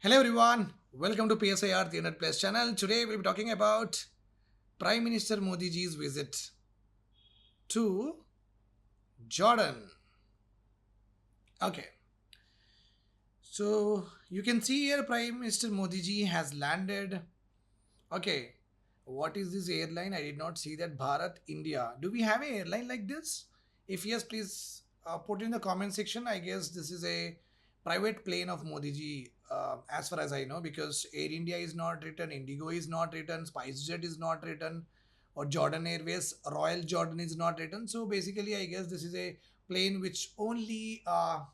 Hello everyone, welcome to PSIR 300 Plus channel. Today we'll be talking about Prime Minister Modi ji's visit to Jordan. Okay, so you can see here Prime Minister Modi ji has landed. Okay, what is this airline? I did not see that. Bharat India. Do we have an airline like this? If yes, please put in the comment section. I guess this is a private plane of Modi ji, as far as I know, because Air India is not written, Indigo is not written, SpiceJet is not written, or Jordan Airways, Royal Jordan is not written. So basically, I guess this is a plane which only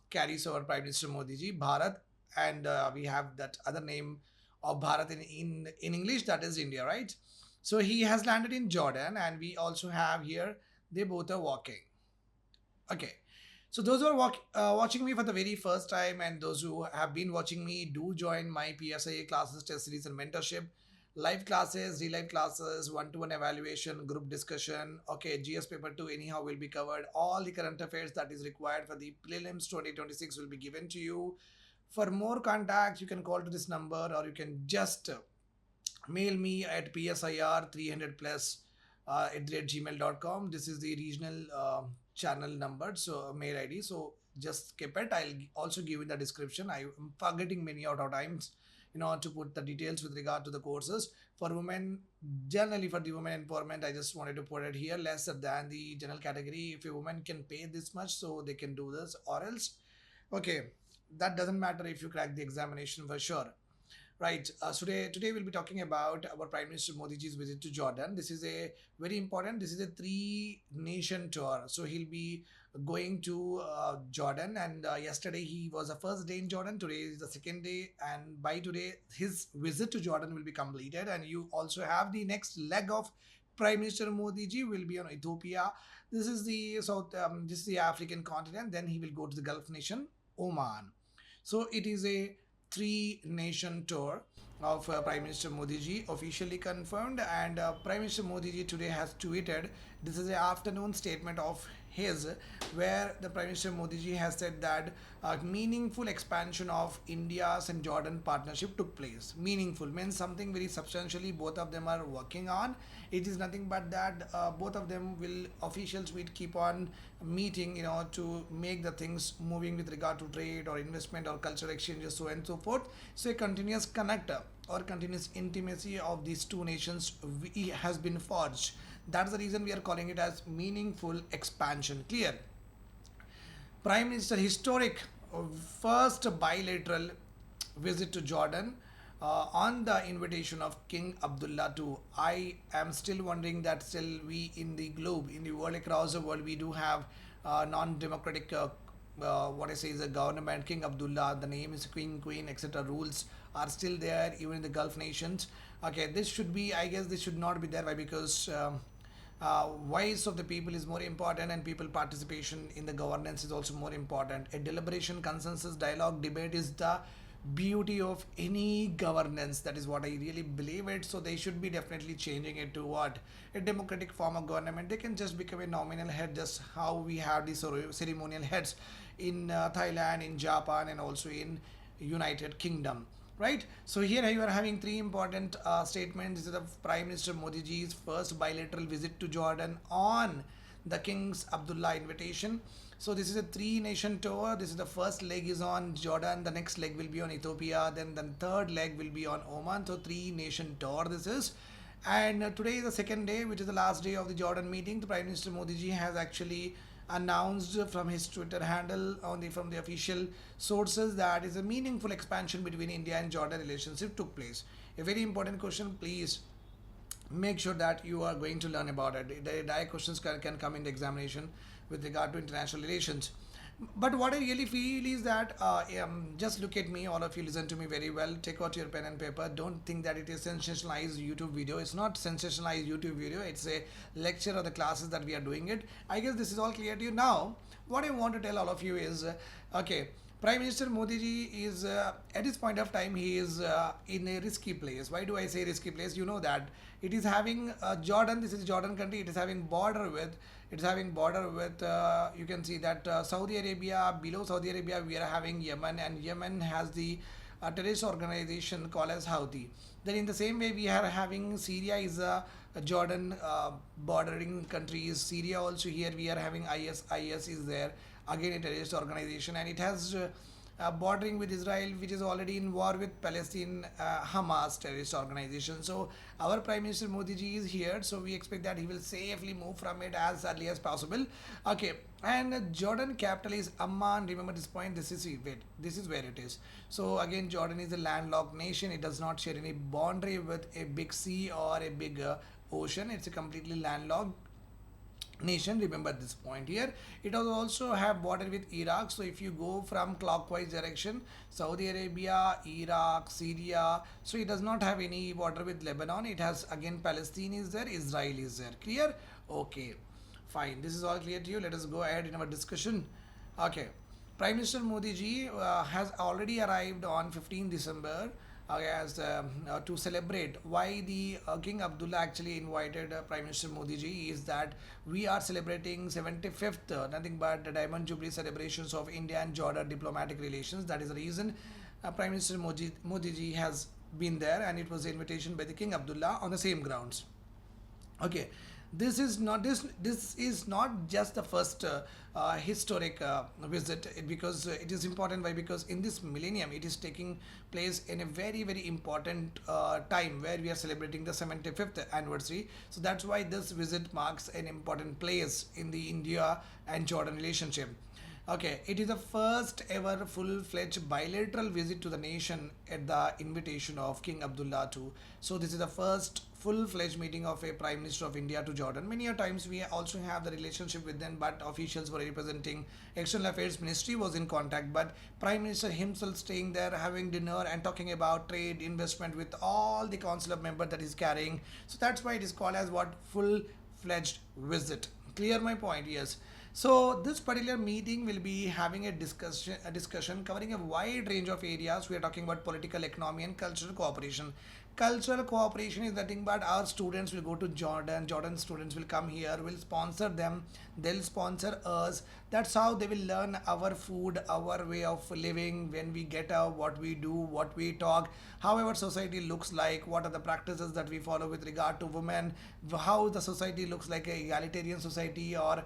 carries our Prime Minister Modi ji, Bharat, and we have that other name of Bharat in English, that is India, right? So he has landed in Jordan, and we also have here they both are walking. Okay. So those who are watching me for the very first time and those who have been watching me, do join my PSIA classes, test series and mentorship. Live classes, real-life classes, one-to-one evaluation, group discussion. Okay, GS paper 2 anyhow will be covered. All the current affairs that is required for the prelims 2026 will be given to you. For more contacts, you can call to this number or you can just mail me at PSIR 300 plus at gmail.com. This is the regional channel number, so mail ID. So just keep it. I'll also give in the description. I'm forgetting many out of times, to put the details with regard to the courses for women. Generally, for the women empowerment, I just wanted to put it here lesser than the general category. If a woman can pay this much, so they can do this, or else, okay, that doesn't matter if you crack the examination for sure. Right. Today we'll be talking about our Prime Minister Modi ji's visit to Jordan. This is a very important. This is a three-nation tour. So he'll be going to Jordan, and yesterday he was the first day in Jordan. Today is the second day, and by today his visit to Jordan will be completed. And you also have the next leg of Prime Minister Modi ji will be on Ethiopia. This is the South. This is the African continent. Then he will go to the Gulf nation, Oman. So it is a three-nation tour of Prime Minister Modi ji officially confirmed, and Prime Minister Modi ji today has tweeted. This is an afternoon statement of his where the Prime Minister Modi ji has said that meaningful expansion of India's and Jordan partnership took place. Meaningful means something very substantially both of them are working on. It is nothing but that both of them will officials will keep on meeting, to make the things moving with regard to trade or investment or cultural exchanges, so and so forth. So a continuous connector or continuous intimacy of these two nations has been forged. That's the reason we are calling it as meaningful expansion. Clear? Prime Minister historic first bilateral visit to Jordan on the invitation of King Abdullah II. I am still wondering that still we in the globe, in the world, across the world, we do have non-democratic what I say is a government. King Abdullah, the name is Queen, etc. Rules are still there even in the Gulf nations. Okay, this should be, I guess, this should not be there. Why? Because voice of the people is more important, and people participation in the governance is also more important. A deliberation, consensus, dialogue, debate is the beauty of any governance. That is what I really believe it. So they should be definitely changing it to what, a democratic form of government. They can just become a nominal head, just how we have these ceremonial heads in Thailand, in Japan, and also in United Kingdom. Right. So here you are having three important statements. This is the Prime Minister Modi ji's first bilateral visit to Jordan on the King's Abdullah invitation. So this is a three-nation tour. This is the first leg is on Jordan. The next leg will be on Ethiopia. Then the third leg will be on Oman. So three-nation tour this is. And today is the second day, which is the last day of the Jordan meeting. The Prime Minister Modi ji has actually announced from his Twitter handle from the official sources that is a meaningful expansion between India and Jordan relationship took place. A very important question, please make sure that you are going to learn about it. The direct questions can come in the examination with regard to international relations. But what I really feel is that just look at me, all of you listen to me very well, take out your pen and paper. Don't think that it is sensationalized YouTube video. It's not sensationalized YouTube video. It's a lecture or the classes that we are doing it. I guess this is all clear to you now. What I want to tell all of you is, okay, Prime Minister Modi ji is at this point of time he is in a risky place. Why do I say risky place? You know that it is having Jordan. This is Jordan country. It is having border with. It's having border with. You can see that Saudi Arabia. Below Saudi Arabia, we are having Yemen, and Yemen has the a terrorist organization called as Houthi. Then in the same way we are having Syria is a Jordan bordering country is Syria also. Here we are having IS is there, again a terrorist organization, and it has bordering with Israel, which is already in war with Palestine, Hamas terrorist organization. So our Prime Minister Modi ji is here, so we expect that he will safely move from it as early as possible. Okay, and Jordan capital is Amman. Remember this point. This is where it is. So again, Jordan is a landlocked nation. It does not share any boundary with a big sea or a big ocean. It's a completely landlocked nation. Remember this point here. It does also have border with Iraq. So if you go from clockwise direction, Saudi Arabia, Iraq, Syria, so it does not have any border with Lebanon. It has again Palestine is there, Israel is there. Clear? Okay, fine. This is all clear to you. Let us go ahead in our discussion. Okay, Prime Minister Modi ji has already arrived on 15 December as to celebrate. Why the King Abdullah actually invited Prime Minister Modi ji is that we are celebrating 75th, nothing but the Diamond Jubilee celebrations of India and Jordan diplomatic relations. That is the reason Prime Minister Modi ji has been there, and it was an invitation by the King Abdullah on the same grounds. Okay, this is not just the first historic visit, because it is important. Why? Because in this millennium it is taking place in a very important time where we are celebrating the 75th anniversary. So that's why this visit marks an important place in the India and Jordan relationship. Okay, it is the first ever full-fledged bilateral visit to the nation at the invitation of King Abdullah II. So this is the first full-fledged meeting of a Prime Minister of India to Jordan. Many a times we also have the relationship with them, but officials were representing External Affairs Ministry was in contact. But Prime Minister himself staying there, having dinner and talking about trade, investment with all the council of members that is carrying. So that's why it is called as what? Full-fledged visit. Clear my point? Yes. So this particular meeting will be having a discussion covering a wide range of areas. We are talking about political, economy, and cultural cooperation. Cultural cooperation is nothing but our students will go to Jordan. Jordan students will come here. We'll sponsor them. They'll sponsor us. That's how they will learn our food, our way of living. When we get out, what we do, what we talk, how our society looks like, what are the practices that we follow with regard to women, how the society looks like a egalitarian society, or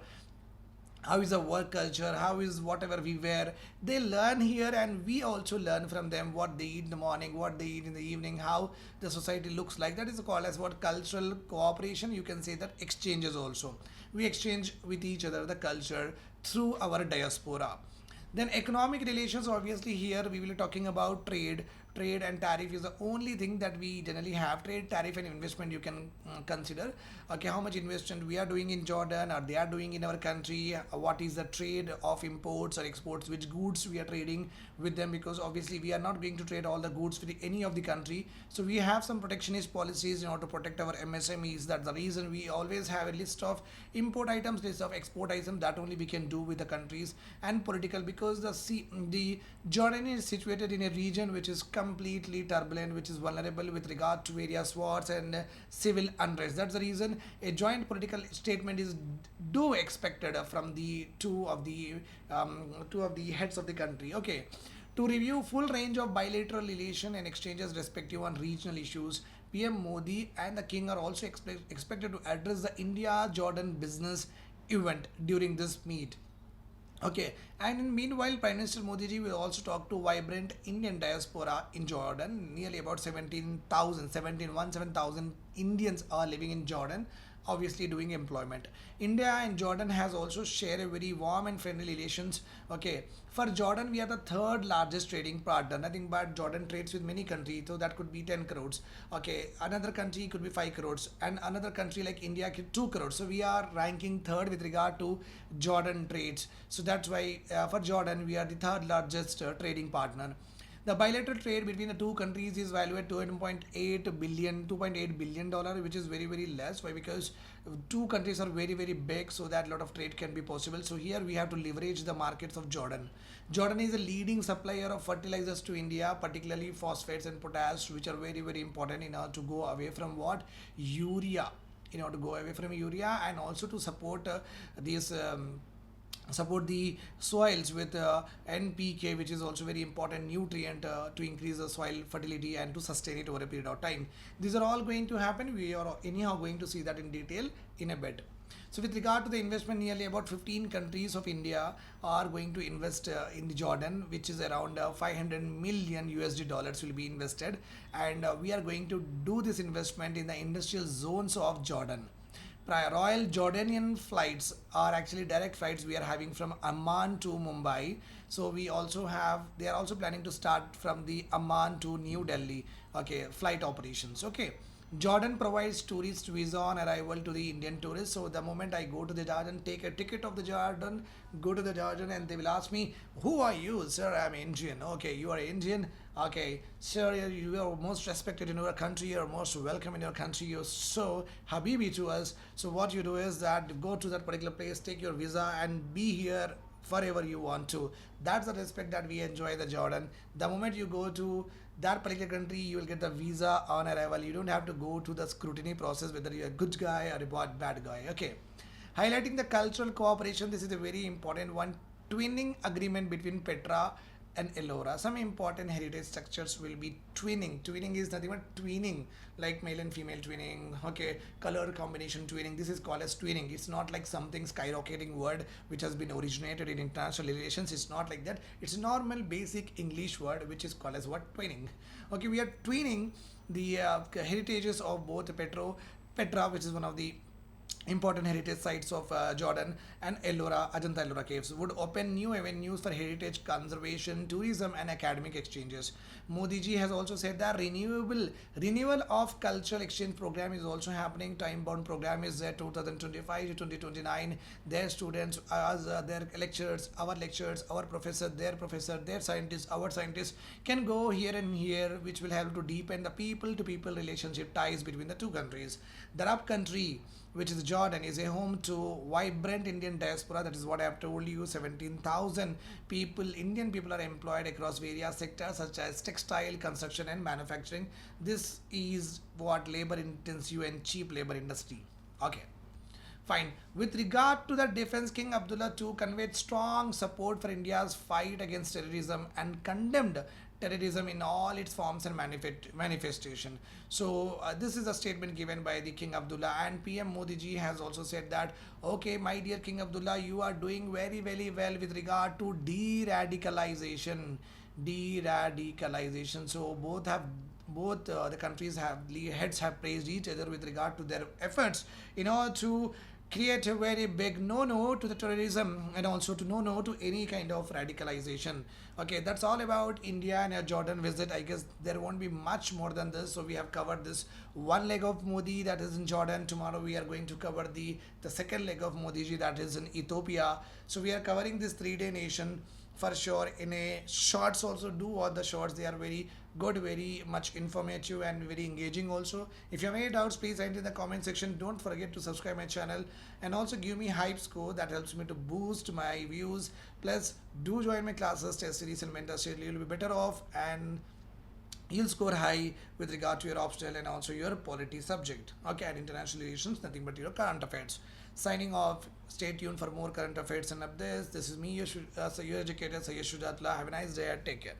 how is the work culture, how is whatever we wear. They learn here, and we also learn from them what they eat in the morning, what they eat in the evening, how the society looks like. That is called as what? Cultural cooperation. You can say that exchanges also. We exchange with each other the culture through our diaspora. Then economic relations, obviously here we will be talking about trade. Trade and tariff is the only thing that we generally have. Trade, tariff, and investment you can consider. Okay, how much investment we are doing in Jordan or they are doing in our country. What is the trade of imports or exports, which goods we are trading with them, because obviously we are not going to trade all the goods with any of the country. So we have some protectionist policies in order to protect our MSMEs. That's the reason we always have a list of import items, list of export items that only we can do with the countries. And political, because the Jordan is situated in a region which is completely turbulent, which is vulnerable with regard to various wars and civil unrest. That's the reason a joint political statement is expected from the two of the heads of the country. Okay, to review full range of bilateral relation and exchanges respective on regional issues, PM Modi and the King are also expected to address the India-Jordan business event during this meet. Okay, and meanwhile, Prime Minister Modi ji will also talk to vibrant Indian diaspora in Jordan. Nearly about 17,000 Indians are living in Jordan, obviously doing employment. India and Jordan has also shared a very warm and friendly relations. Okay, for Jordan we are the third largest trading partner. Nothing but Jordan trades with many countries, so that could be 10 crores. Okay, another country could be 5 crores, and another country like India 2 crores. So we are ranking third with regard to Jordan trades. So that's why for Jordan we are the third largest trading partner. The bilateral trade between the two countries is valued at $2.8 billion, which is very less. Why? Because two countries are very big, so that a lot of trade can be possible. So here we have to leverage the markets of Jordan. Jordan is a leading supplier of fertilizers to India, particularly phosphates and potash, which are very important in order to go away from what? Urea. In order to go away from urea, and also to support these support the soils with NPK, which is also very important nutrient to increase the soil fertility and to sustain it over a period of time. These are all going to happen. We are anyhow going to see that in detail in a bit. So with regard to the investment, nearly about 15 countries of India are going to invest in the Jordan, which is around 500 million USD dollars will be invested, and we are going to do this investment in the industrial zones of Jordan. Royal Jordanian flights are actually direct flights we are having from Amman to Mumbai. So we also have, they are also planning to start from the Amman to New Delhi. Okay, flight operations. Okay. Jordan provides tourist visa on arrival to the Indian tourists. So the moment I go to the Jordan, take a ticket of the Jordan, go to the Jordan, and they will ask me, "Who are you, sir?" I'm Indian. Okay, you are Indian. Okay, sir, you are most respected in your country. You are most welcome in your country. You're so habibi to us. So what you do is that go to that particular place, take your visa, and be here forever you want to. That's the respect that we enjoy the Jordan. The moment you go to that particular country, you will get the visa on arrival. You don't have to go to the scrutiny process whether you're a good guy or a bad guy. Okay. Highlighting the cultural cooperation, this is a very important one. Twinning agreement between Petra and Ellora. Some important heritage structures will be twinning. Twinning is nothing but twinning, like male and female twinning. Okay, color combination twinning. This is called as twinning. It's not like something skyrocketing word which has been originated in international relations. It's not like that. It's a normal basic English word which is called as what, twinning. Okay, we are twinning the heritages of both Petra, which is one of the important heritage sites of Jordan, and Ellora, Ajanta Ellora caves would open new avenues for heritage conservation, tourism, and academic exchanges. Modi ji has also said that renewal of cultural exchange program is also happening. Time bound program is there 2025 to 2029. Their students, as their lecturers, our professor, their scientists, our scientists can go here and here, which will help to deepen the people to people relationship ties between the two countries. The Arab country, which is Jordan, is a home to vibrant Indian diaspora. That is what I have told you. 17,000 people, Indian people, are employed across various sectors such as textile, construction, and manufacturing. This is what labor intensive and cheap labor industry. Okay. Fine. With regard to the defense, King Abdullah II conveyed strong support for India's fight against terrorism and condemned terrorism in all its forms and manifestation. So this is a statement given by the King Abdullah, and PM Modi ji has also said that, okay, my dear King Abdullah, you are doing very, very well with regard to de-radicalization. De-radicalization. So both the countries have heads have praised each other with regard to their efforts in order to create a very big no to the terrorism and also to no to any kind of radicalization. Okay, that's all about India and a Jordan visit. I guess there won't be much more than this. So we have covered this one leg of Modi, that is in Jordan. Tomorrow we are going to cover the second leg of Modi ji, that is in Ethiopia. So we are covering this 3-day nation for sure. In a shorts also, do watch the shorts. They are very good, very much informative and very engaging also. If you have any doubts, please enter in the comment section. Don't forget to subscribe my channel and also give me hype score. That helps me to boost my views. Plus do join my classes, test series and mentorship. You'll be better off and you'll score high with regard to your optional and also your polity subject. Okay, and international relations, nothing but your current affairs. Signing off. Stay tuned for more current affairs and updates. This is me, your educator, Sayyid Shujatullah. Have a nice day. Take care.